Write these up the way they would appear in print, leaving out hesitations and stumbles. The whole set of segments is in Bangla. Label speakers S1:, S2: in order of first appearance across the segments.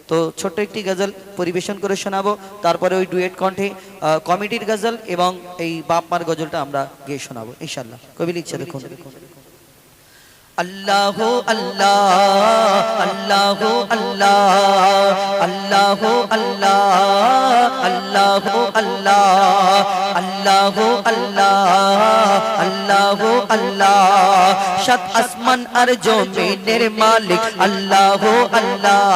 S1: তো ছোট্ট একটি গজল পরিবেশন করে শোনাবো, তারপরে ওই ডুয়েট কণ্ঠে কমিটির গজল এবং এই বাপ মার গজলটা আমরা গেয়ে শোনাবো ইনশাআল্লাহ। কবি লিখছে দেখুন। अल्लाह अल्लाह अल्लाह अल्लाह अल्लाह अल्लाह अल्लाह अल्लाह अल्लाह अल्लाह अल्लाह अल्लाह शत आसमान और जमीনের मालिक अल्लाह अल्लाह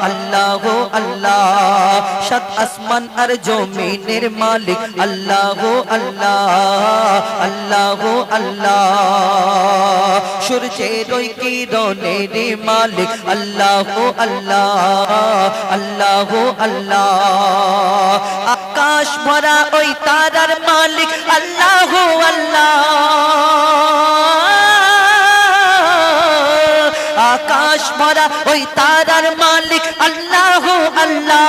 S1: अल्लाह अल्लाह शत आसमान और जमीনের मालिक अल्लाह अल्लाह अल्लाह अल्लाह সূর্যের ওই কিরণের মালিক আল্লাহ আল্লাহ আল্লাহ আল্লাহ আকাশ ভরা ওই তারার মালিক আল্লাহ আল্লাহ আকাশ ভরা ওই তারার মালিক আল্লাহ আল্লাহ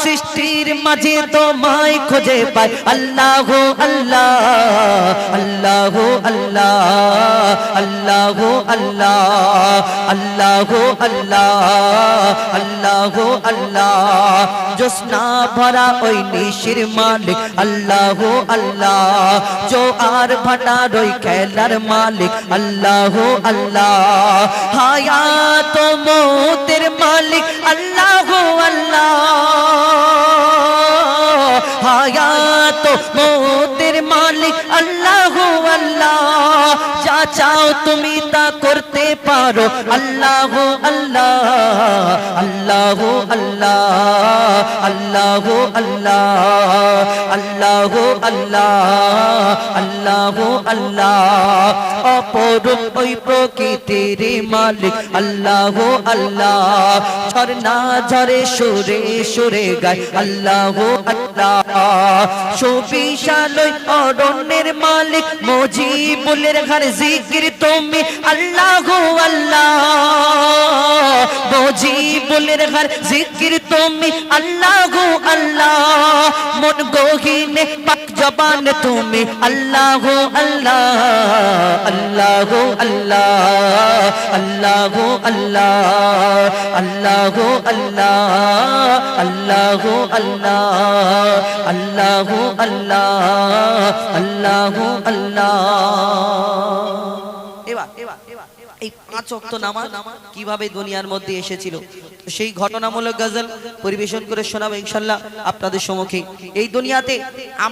S1: সৃষ্টির মাঝে তোমায় খুঁজে পাই আল্লাহ আল্লাহ আল্লাহ আল্লাহ আল্লাহ আল্লাহ আল্লাহ আল্লাহ আল্লাহ আল্লাহ জোসনা ভরা ওই নিশির মালিক আল্লাহ আল্লাহ জোয়ার ভাটার ওই খেলার মালিক আল্লাহ আল্লাহ হায়াত মৌতের মালিক আল্লাহ আল্লাহ হায়াত মৌতের মালিক আল্লাহ আল্লাহ যা চাও তুমি তা করতে পারো আল্লাহ আল্লাহ আল্লাহ আল্লাহ আল্লাহ আল্লাহ আল্লাহ আল্লাহ আল্লাহ অপরূপ ওই প্রকৃতির মালিক আল্লাহ আল্লাহ ঝরনা ঝরে সুরে সুরে গায় আল্লাহ আল্লাহ সুবিশাল ওই অরণ্যের মালিক মুজিবুলের ঘর জিকির তুমি আল্লাহ আল্লাহ মুজিবুলের ঘর জিকির তুমি আল্লাহ আল্লাহ মন গহীনে পাক জবান তুমি আল্লাহ আল্লাহ আল্লাহ আল্লাহ আল্লাহ আল্লাহ আল্লাহ আল্লাহ আল্লাহ আল্লাহ আল্লাহ আল্লাহ আল্লাহ। এবার এই 5 ওয়াক্ত নামাজ কিভাবে দুনিয়ার মধ্যে এসেছিল সেই ঘটনামূলক গজল পরিবেশন করে শোনাবো ইনশাআল্লাহ আপনাদের সম্মুখে। এই দুনিয়াতে আমরা